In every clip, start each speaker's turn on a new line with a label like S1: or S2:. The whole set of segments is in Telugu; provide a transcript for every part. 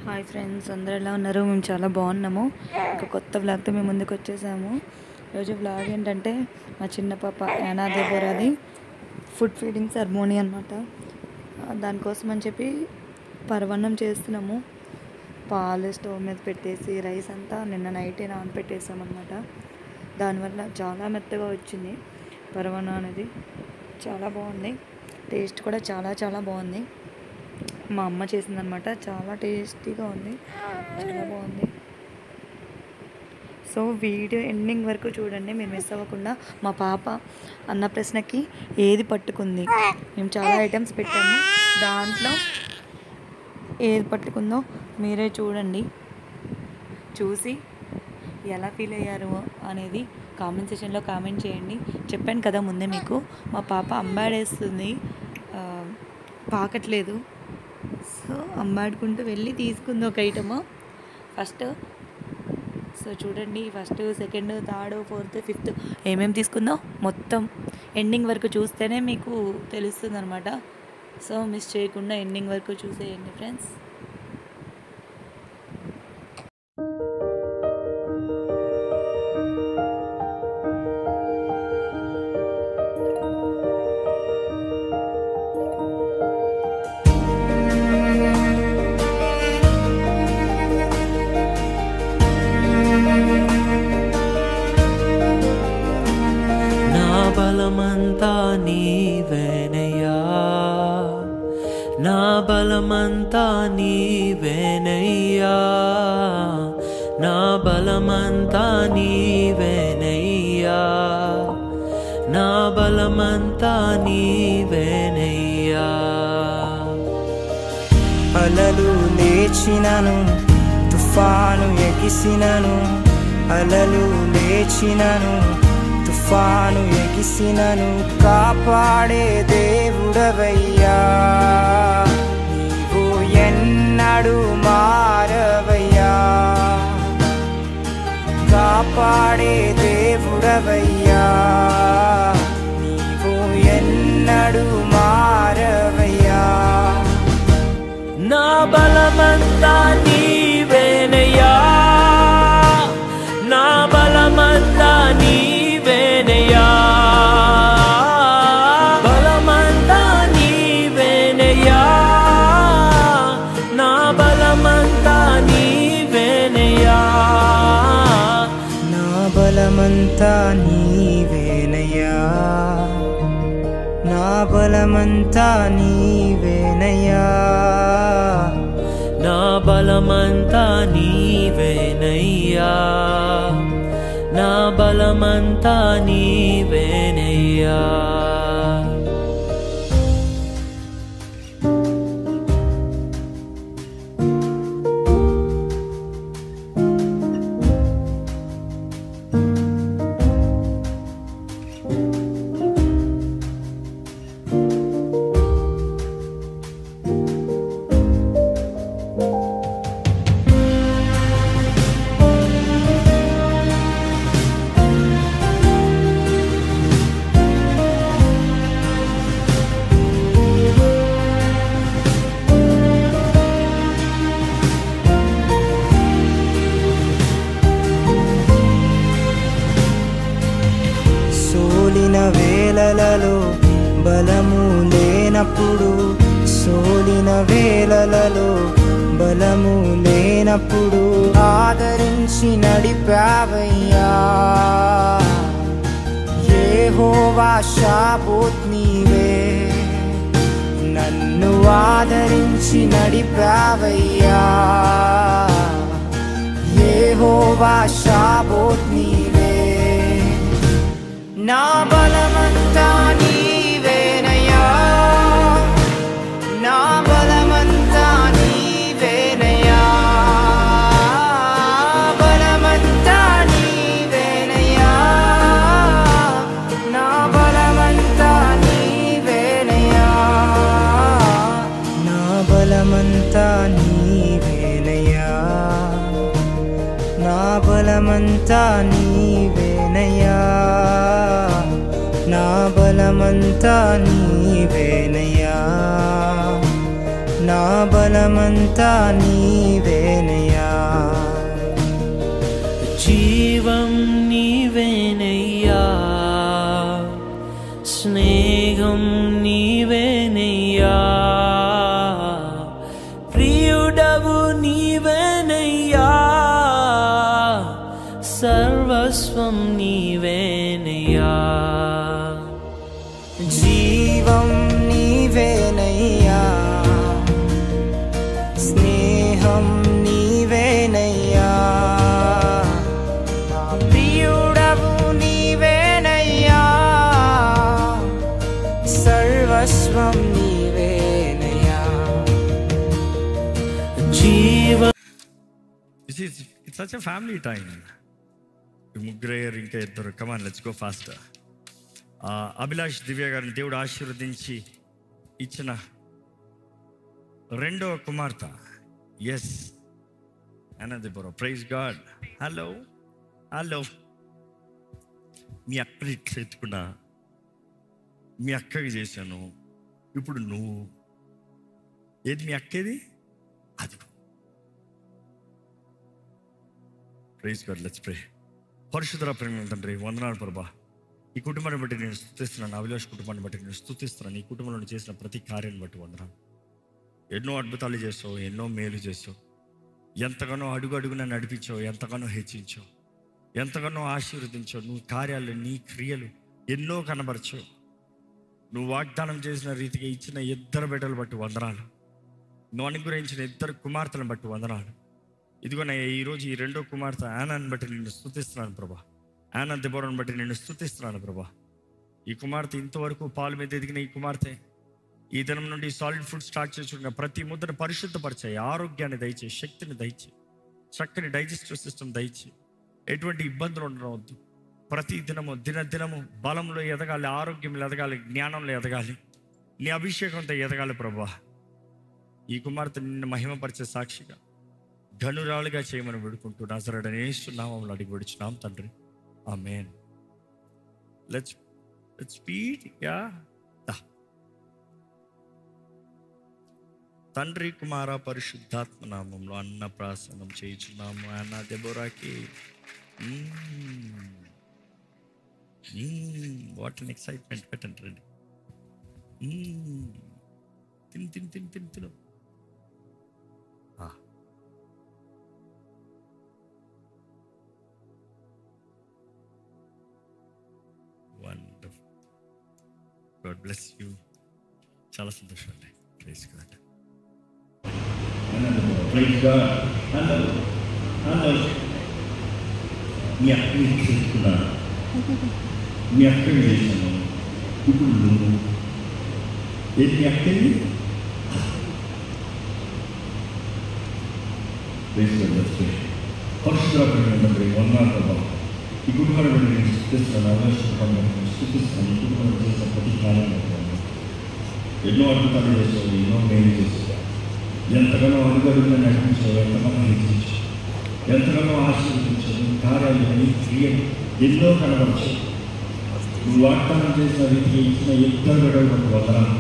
S1: హాయ్ ఫ్రెండ్స్, అందరూ ఎలా ఉన్నారు? మేము చాలా బాగున్నాము. ఒక కొత్త వ్లాగ్తో మేము ముందుకు వచ్చేసాము. ఈరోజు వ్లాగ్ ఏంటంటే మా చిన్న పాప యానా దేవరాది ఫుడ్ ఫీడింగ్ సెరమోనీ అనమాట. దానికోసం అని చెప్పి పరవన్నం చేస్తున్నాము. పాలు స్టవ్ మీద పెట్టేసి రైస్ అంతా నిన్న నైటే నానపెట్టేసామన్నమాట. దానివల్ల చాలా మెత్తగా వచ్చింది పరవన్నం అనేది. చాలా బాగుంది, టేస్ట్ కూడా చాలా బాగుంది. మా అమ్మ చేసిందనమాట. చాలా టేస్టీగా ఉంది, చాలా బాగుంది. సో వీడియో ఎండింగ్ వరకు చూడండి, మీరు మిస్ అవ్వకుండా. మా పాప అన్న ప్రశ్నకి ఏది పట్టుకుంది, మేము చాలా ఐటమ్స్ పెట్టాము, దాంట్లో ఏది పట్టుకుందో మీరే చూడండి. చూసి ఎలా ఫీల్ అయ్యారు అనేది కామెంట్ సెక్షన్లో కామెంట్ చేయండి. చెప్పాను కదా ముందే మీకు, మా పాప అంబాడేస్తుంది, పాకట్లేదు. సో అంబాడుకుంటూ వెళ్ళి తీసుకుంది ఒక ఐటమ్ ఫస్ట్. సో చూడండి, first, second, third, fourth, fifth ఏమేమి తీసుకుందో మొత్తం ఎండింగ్ వరకు చూస్తేనే మీకు తెలుస్తుంది అనమాట. సో మిస్ చేయకుండా ఎండింగ్ వరకు చూసేయండి ఫ్రెండ్స్.
S2: బలమంతా నీవేనయ్యా, నా బలమంతా నీవేనయ్యా, నా బలమంతా నీవేనయ్యా, నా బలమంతా నీవేనయ్యా.
S3: అలలు లేచినను, తుఫాను ఎగిసినను, అలలు లేచినను, తుఫాను ఎగిసినను, కాపాడే దేవుడవయ్యా. నీవు ఎన్నడు మారవయ్యా, కాపాడే దేవుడవయ్యా. నీవు ఎన్నడు మారవయ్యా.
S2: నా బలమంతా నీవేనయ్యా, నా బలమంతా నీవేనయ్యా, బలమంతా నీవేనయ్యా, నా బలమంతా నీవేనయ్యా,
S3: నా బలమంతా నీవేనయ్యా, నా బలమంతా నీవేనయ్యా,
S2: నా బలమంతా నీవేనయ్యా, నా బలమంతా నీవేనయ్యా.
S3: సోలిన వేళలలో బలము లేనప్పుడు, సోలిన వేళలలో బలము లేనప్పుడు ఆదరించి నడిపావయ్యా. యెహోవా షాబోత్ నీవే, నన్ను ఆదరించి నడిపావయ్యా. యెహోవా షాబోత్ నీవే, నా బలమంతా నీవేనయ్యా, నా బలమంతా నీవేనయ్యా, బలమంతా నీవేనయ్యా, నా బలమంతా నీవేనయ్యా, నా బలమంతా నీవేనయ్యా, నా బలమంతా నీవేనయ్యా, నా బలమంతా నీవేనయ్యా, నా బలమంతా నీవేనయ్యా.
S2: జీవం నీవేనయ్యా, స్నేహం నీవేనయ్యా, ప్రియుడవు నీవేనయ్యా, సర్వస్వం నీవేనయ్యా.
S3: జీవం నీవేనయ్యా, స్నేహం నీవేనయ్యా, నా ప్రియుడవు నీవేనయ్యా, సర్వస్వం నీవేనయ్యా.
S2: జీవం
S4: It's such a family time. ముగ్గురయ్యారు, ఇంకా ఇద్దరు. Come on, let's go fast. Abhilash Divya గారిని దేవుడు ఆశీర్వదించి ఇచ్చిన రెండవ కుమార్తె. Yes, Anantapuram. Praise God. Hello hello. మీ అక్కని ఇట్లా ఎత్తుకున్నా, మీ అక్కకి చేశాను, ఇప్పుడు నువ్వు. ఏది మీ అక్కేది? అది. Praise God. Let's pray. పరిశుద్ధ ప్రేమ తండ్రి, వందనాలు ప్రభా. ఈ కుటుంబాన్ని బట్టి నేను స్తుతిస్తున్నాను. అభిలాష్ కుటుంబాన్ని బట్టి నేను స్తుతిస్తున్నాను. ఈ కుటుంబంలో చేసిన ప్రతి కార్యాన్ని బట్టి వందనాలు. ఎన్నో అద్భుతాలు చేసావు, ఎన్నో మేలు చేసావు, ఎంతగానో అడుగు అడుగున నడిపించావు, ఎంతగానో హెచ్చించావు, ఎంతగానో ఆశీర్వదించావు. నువ్వు కార్యాలు, నీ క్రియలు ఎన్నో కనబరచావు. నువ్వు వాగ్దానం చేసిన రీతిగా ఇచ్చిన ఇద్దరు బిడ్డలు బట్టి వందనాలు. నువ్వు అనుగ్రహించిన ఇద్దరు కుమార్తెలను బట్టి వందనాలు. ఇదిగో నా ఈరోజు ఈ రెండో కుమార్తె యానాని బట్టి నిన్ను స్తుతిస్తున్నాను ప్రభా. యానా దెబోరాను బట్టి నిన్ను స్తుతిస్తున్నాను ప్రభా. ఈ కుమార్తె ఇంతవరకు పాలు మీద ఎదిగిన ఈ కుమార్తె ఈ దినం నుండి సాలిడ్ ఫుడ్ స్టార్ట్ చేసుకున్న ప్రతి ముద్దను పరిశుద్ధపరిచాయి. ఆరోగ్యాన్ని దయచే, శక్తిని దయచే, చక్కని డైజెస్టివ్ సిస్టమ్ దయచే, ఎటువంటి ఇబ్బందులు ఉండవద్దు. ప్రతి దినము దినదినము బలంలో ఎదగాలి, ఆరోగ్యంలో ఎదగాలి, జ్ఞానంలో ఎదగాలి, నీ అభిషేకంతో ఎదగాలి ప్రభా. ఈ కుమార్తె నిన్ను మహిమపరిచే సాక్షిగా ఘనురాలుగా చేయమని వేడుకుంటూ నజరేయుడైన యేసు నామములో అడిగి వేడుచున్నాం తండ్రి. ఆమేన్. Let's speed. యా. తండ్రి, కుమార, పరిశుద్ధాత్మ నామంలో అన్నప్రాసనం చేయుచున్నాము. అన్న దెబోరాకి వాట్ అన్ ఎక్సైట్మెంట్. పెట్టండి రండి. తిను తిను తిను తిను తిను. వండర్ఫుల్. God bless you. చాలా సంతోషం అండి. Praise God. Praise God. Hello hello. మీ అక్కని చూసుకున్నాను, మీ అక్కని చేశాను, ఇప్పుడు నువ్వు. ఏది మీ అక్కని? పరిశుద్ధ వందనాలు. ఈ కుటుంబాన్ని బట్టి నేను స్తుతిస్తున్నాను. అవసరం స్తుతిస్తున్నాను. ఈ కుటుంబంలో చేసిన ప్రతి కార్యాన్ని ఎన్నో అద్భుతాలు చేసావు, ఎన్నో మేలు చేసావు, ఎంతగానో అడుగడుగున నడిపించావు, ఎంతగానో హెచ్చించావు, ఎంతగానో ఆశీర్వదించావు. కార్యాలు, నీ క్రియలు ఎన్నో కనబరచావు. నువ్వు వాగ్దానం చేసిన రీతికి ఇచ్చిన ఇద్దరు బిడ్డలు బట్టి వందనాలు.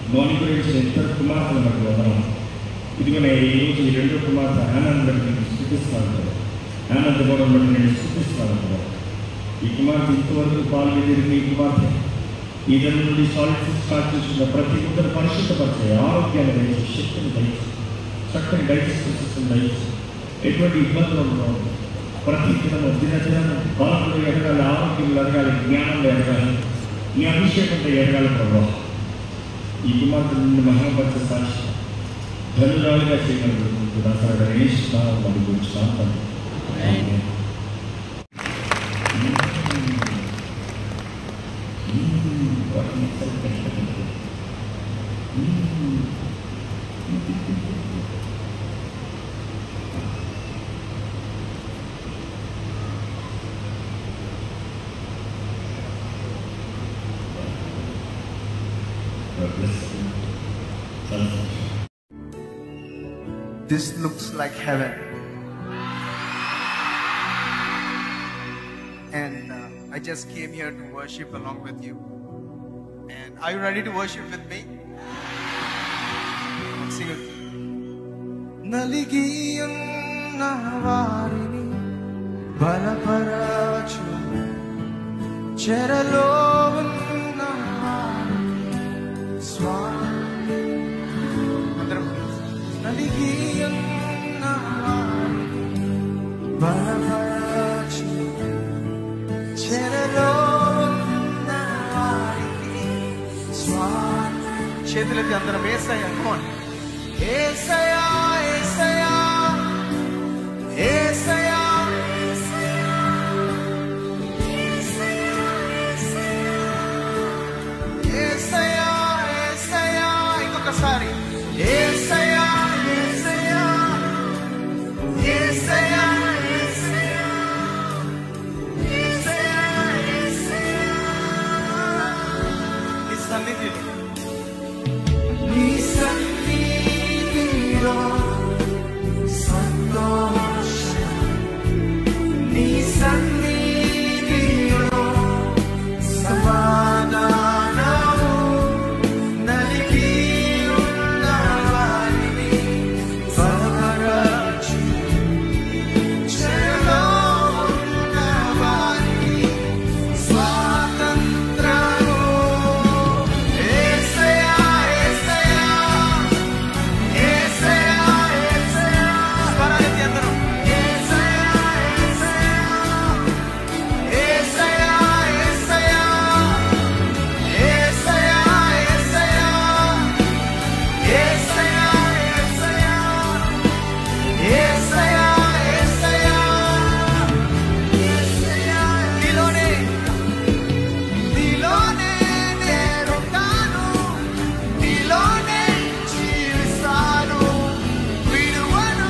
S4: నువ్వు అనుగ్రహించిన ఇద్దరు కుమార్తెలు బట్టి వందనాలు. ఇదిగో నేను ఈరోజు ఈ రెండో కుమార్తె ఆనంద్ బట్టి నేను స్తుతిస్తున్నాను కదా. ఆనంద్ గౌరవం బట్టి నేను స్తుతిస్తున్నాను కదా. ఈ కుమార్తె ఇంతవరకు పాలు ఎదిరిన ఈ కుమార్తె ఈ దినం నుండి సాలిడ్ ఫుడ్ స్టార్ట్ చేసుకున్న ప్రతి ఒక్కరు పరిశుద్ధపరిచే, ఆరోగ్యాన్ని దయచేసి, శక్తిని దయచేసి, చక్కని డైజెస్టివ్ సిస్టమ్ దయచేసి, ఎటువంటి ఇబ్బందులు ఉండవు. ప్రతి దినము దినదినము బలంలో ఎదగాలి, ఆరోగ్యంలో ఎదగాలి, జ్ఞానంలో ఎదగాలి, నీ అభిషేకంతో ఎదగాలి ప్రభావ. ఈ కుమార్తె నిన్ను మహిమపరిచే సాక్షి ధనురాలుగా చేయగలుగుతుంది. దసరా వేస్తున్నాం మరి గురించున్నాం.
S5: This looks like heaven. And I just came here to worship along with you. And are you ready to worship with me? sing it. నలిగియున్న వారిని బలపరచు, చెరలో ఉన్న స్వామి. అందరం నలిగియున్న వారిని బలపరచు, చెరలో ఉన్న వారికి స్వామి. చేతులకి అందరం యేసయ్యా, come on. యేసయ్యా యేసయ్యా యేసయ్యా యేసయ్యా యేసయ్యా. ఇంకొకసారి యేసయ్యా యేసయ్యా యేసయ్యా యేసయ్యా యేసయ్యా. నీ సన్నిధిలో, నీ సన్నిధిలో సంతోషం, నీ సన్నిధిలో సమాధానము. నలిగి ఉన్న వారిని బలపరచు, చెరలో ఉన్న వారికి స్వాతంత్రము. యేసయ్యా యేసయ్యా యేసయ్యా యేసయ్యా. స్వరాలెత్తి అందరం యేసయ్యా యేసయ్యా యేసయ్యా యేసయ్యా యేసయ్యా యేసయ్యా యేసయ్యా యేసయ్యా యేసయ్యా యేసయ్యా. నీలోనే నీలోనే నేనుంటాను, నీలోనే జీవిస్తాను. విడువను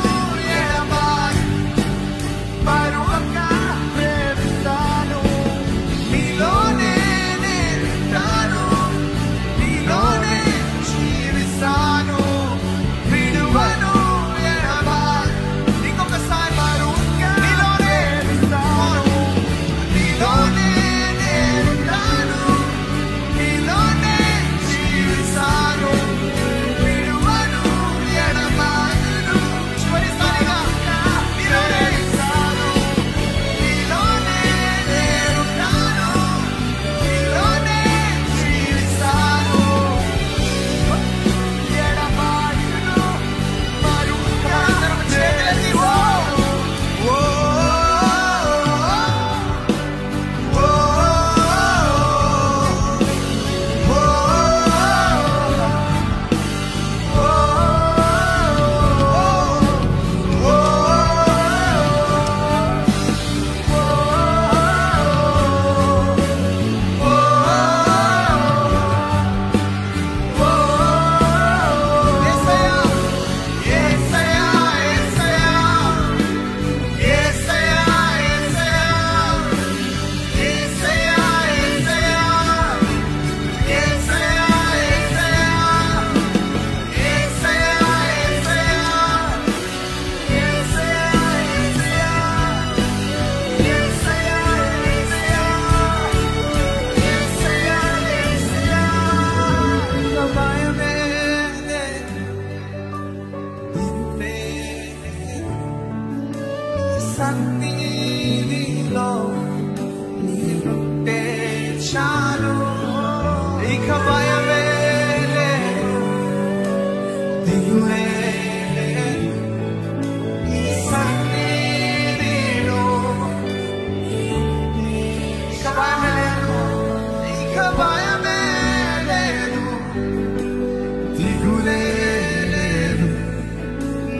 S5: ఎడబాటు, పరువంగా ప్రేమిస్తాను. నీలోనే నేనుంటాను, నీలోనే జీవిస్తాను. విడువను ఎడబాటు. ఇంకొకసారి పరువంగా నీలోనే ప్రేమిస్తాను. నీలోనే నేనుంటాను, నీలోనే జీవిస్తాను. విడువను ఎడబాటును. చివరిసారిగా నీలోనే ఇస్తాను, నీలోనే నేనుంటాను, నీలోనే జీవిస్తాను. ఎడబాటును మరువగా. అందరం చేతులెత్తి ఓ ఓ ఓ సన్నిధిలో నీవుంటే చాలు, ఇక భయమే లేదు, దిగులే లేదు. నీ సన్నిధిలో ఇక భయమే లేదు, ఇక భయమే లేదు, దిగులే లేదు.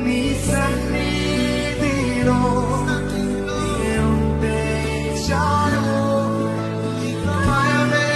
S5: నీ సన్నిధిలో నీవుంటే చాలు, ఇక భయమే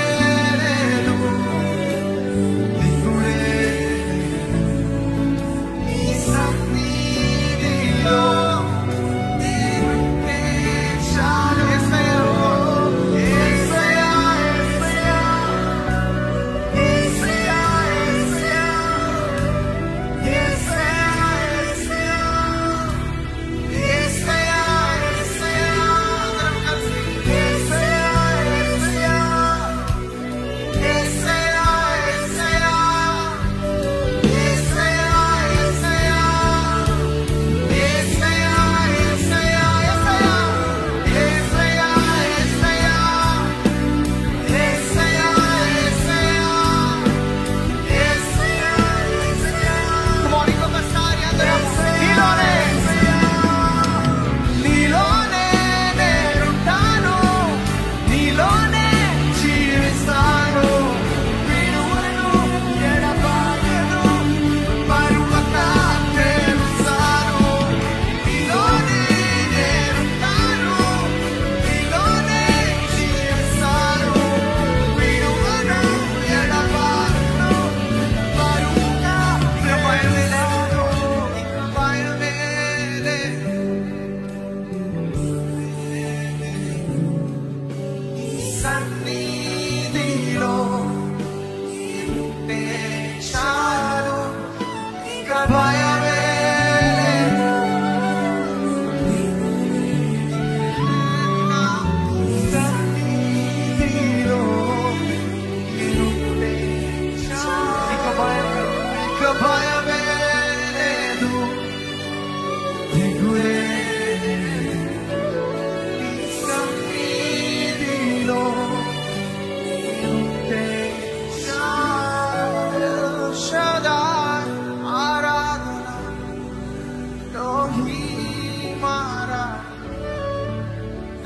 S5: Elohim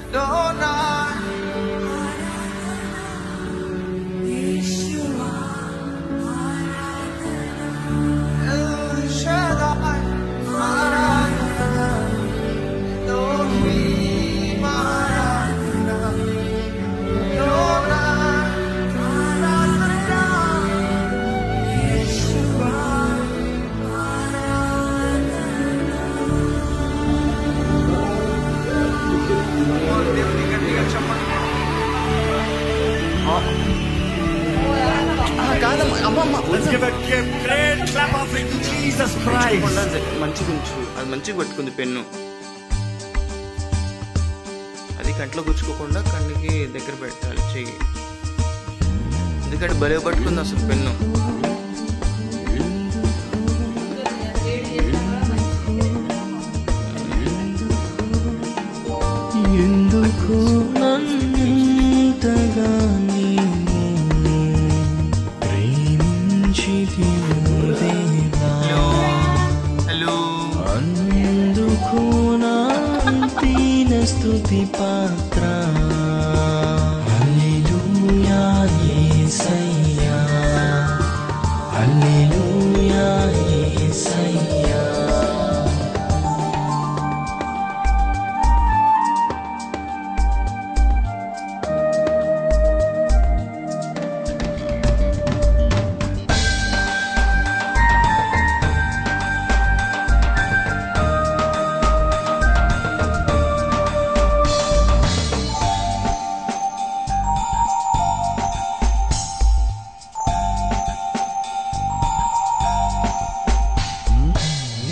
S5: Adonai, Yeshua, El Shaddai, Elohim
S3: కాదమ్మా అమ్మమ్మ
S4: Let's give a great clap offering to Jesus Christ.
S3: మంచిగా ఉంచు. అది మంచిగా పట్టుకుంది పెన్ను. అది కంట్లో గుచ్చుకోకుండా కన్నుకి దగ్గర పెట్టాలి చెయ్యి. ఎందుకంటే భలే పట్టుకుంది అసలు పెన్ను.
S2: ఎందుకు నన్నింతగా నీవు ప్రేమించితివు దేవా?
S3: హలో
S2: అందుకు నా అంతిన స్తుతి పాత్ర. హల్లెలూయా యేసయ్యా, హల్లెలూయా యేసయ్యా.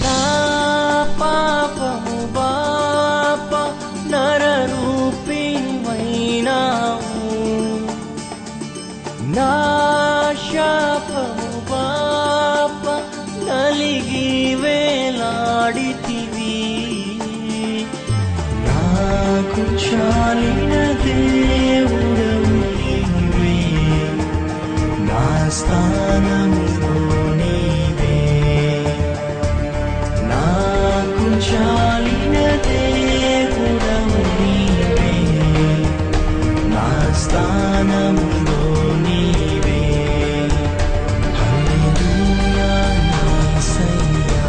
S2: నా పాపము బాప నరరూపిణివైనావు, నా శాపము బాప నలిగి వేలాడితివి. నాకు చాలిన దేవుడవు నీవే, నా స్థానములో నీవే. నాకు చాలిన దేవుడవు నీవే, నా స్థానములో నీవే. హల్లెలూయా యేసయ్యా,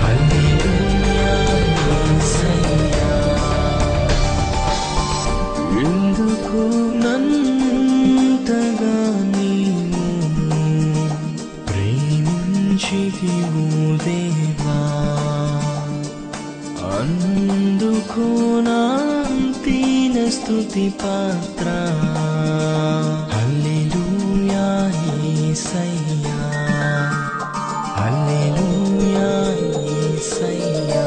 S2: హల్లెలూయా యేసయ్యా. ఎందుకు నన్నంతగా నీవు ప్రేమించితివు దేవా? అందుకు నా అంతిన స్తుతి పాత్ర. హల్లెలూయా యేసయ్యా, హల్లెలూయా యేసయ్యా.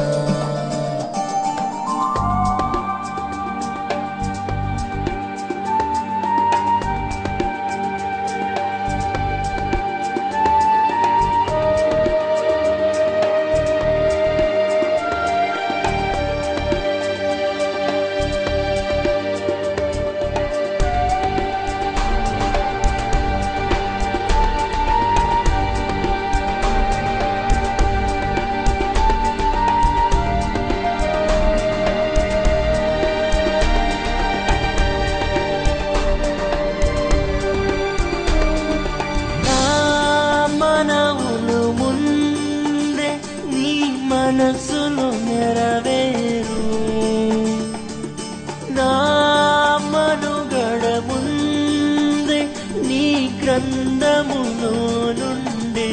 S2: నా మనవులు ముందే నీ మనసులో నెరవేరు, నా మనుగడ ముందే నీ గ్రంథములో నుండే.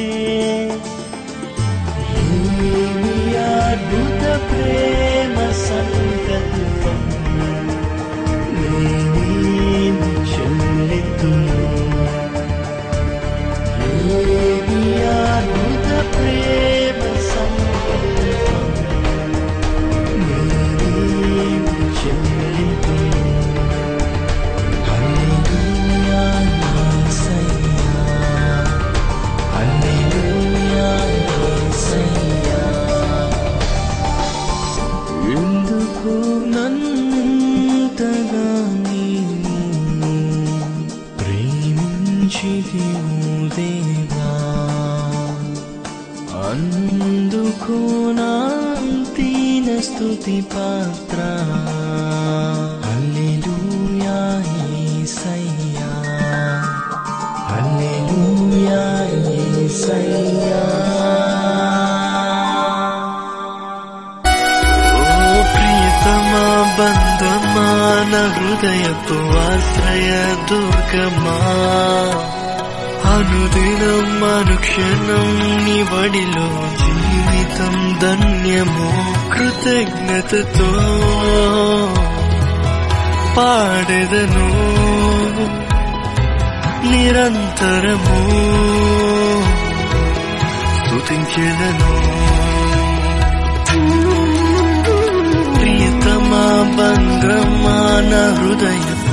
S2: ఏమి అద్భుత ప్రేమ సంకల్పం, నేనేమి చెల్లితును. ఏమి అద్భుత ప్రేమ సంకల్పం, కోనాంతిన స్తుతి పాత్ర హల్లెలూయా యేసయ్యా హల్లెలూయా యేసయ్యా ఓ ప్రియతమా బంధమా నా హృదయపు ఆశ్రయ దుర్గమా అనుదినం అనుక్షణం నీ వడిలో జీవితం ధన్యము కృతజ్ఞతతో పాడెదను నిరంతరము స్తుతించెదను ప్రియతమా బంధమా నా హృదయపు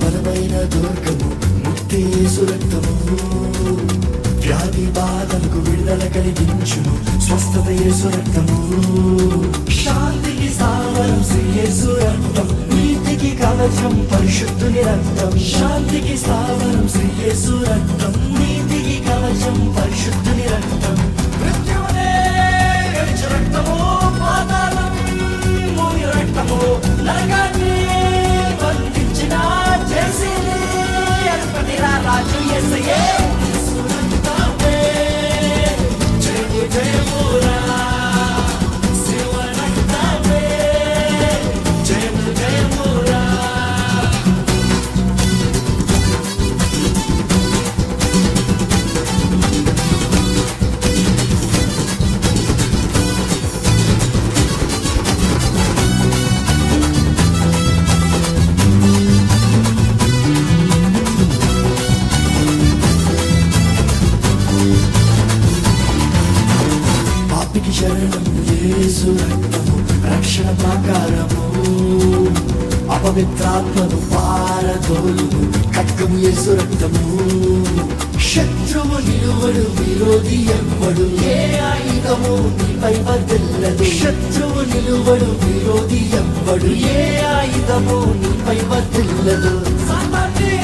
S2: బలమైన దుర్గము ముక్తి యేసు రక్తము వ్యాధి బాధలకు విడుదల కలిగించును స్వస్థత యేసు రక్తము శాంతికి స్థావరం శ్రీ యేసు రక్తం నీతికి కవచం పరిశుద్ధుని రక్తం శాంతికి స్థావరం శ్రీ యేసు రక్తం నీతికి కవచం పరిశుద్ధుని రక్తం మృత్యువునే గెలిచిన రక్తము పాతాళం మూని రక్తము నరకాన్ని బంధించిన చేసిని అర్పణిరా రాజు యేసయ్యే జయము జయమురా శివ రక్తమే జయము జయమురా పాపికి శరణం యేసు రక్తము రక్షణ ప్రాకారము అపవిత్రాత్మను పారదోలును ఖడ్గము యేసు రక్తము శత్రువు నిలువడు విరోధి ఎవ్వడు ఏ ఆయుధము నీపై వర్ధిల్లదు శత్రువు నిలువడు విరోధి ఎవ్వడు ఏ ఆయుధము నీపై వర్ధిల్లదు సాతాన్ని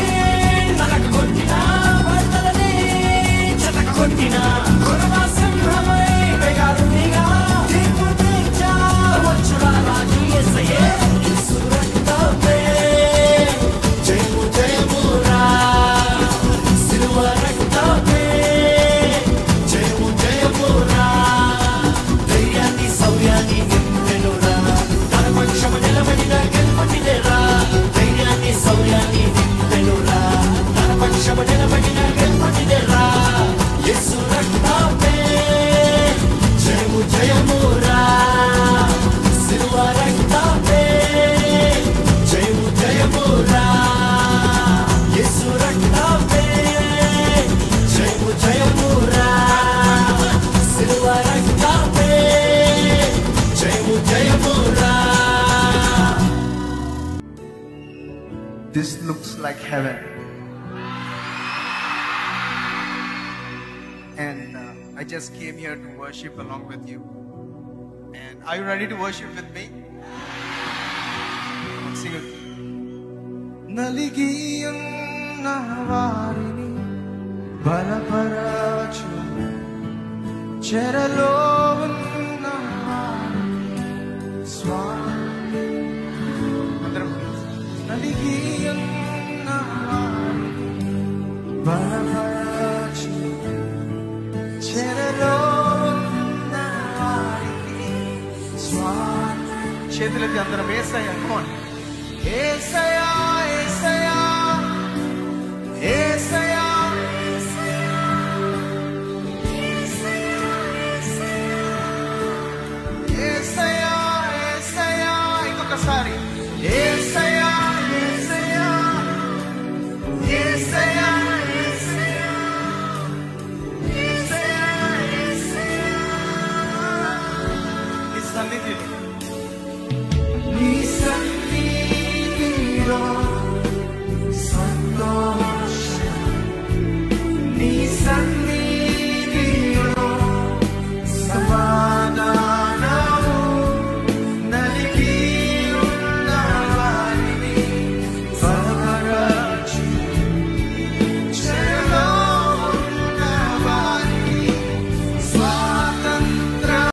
S2: నరకొట్టినా వర్తలని చెతకొట్టినా కొరవా సింహమై బెగారునిగా తీర్పు తీర్చా వచ్చురా రాజు యేసయ్యే యేసు రక్తమే జయము జయమురా శిలువ రక్తమే జయము జయమురా ధైర్యాన్ని శౌర్యాన్ని నింపెనురా తన పక్షము నిలబడిన గెలుపొందినరా ధైర్యాన్ని శౌర్యాన్ని నింపెనురా తన పక్షము నిలబడిన గెలుపొందినరా యేసు రక్తమే జయము జయమురా శిలువ రక్తమే జయము జయమురా యేసు రక్తమే జయము జయమురా శిలువ రక్తమే జయము జయమురా.
S5: This looks like heaven. And I just came here to worship along with you. And are you ready to worship with me? Let's sing it. Naligiyang nawarini balaparachu Cheralovan nawarini Swami అందరం. యేసయ్యా, come on. యేసయ్యా, యేసయ్యా, యేసయ్యా, యేసయ్యా, యేసయ్యా. ఇంకొకసారి యేసయ్యా, యేసయ్యా, యేసయ్యా, యేసయ్యా, యేసయ్యా, యేసయ్యా. ఈ సన్నిధిలో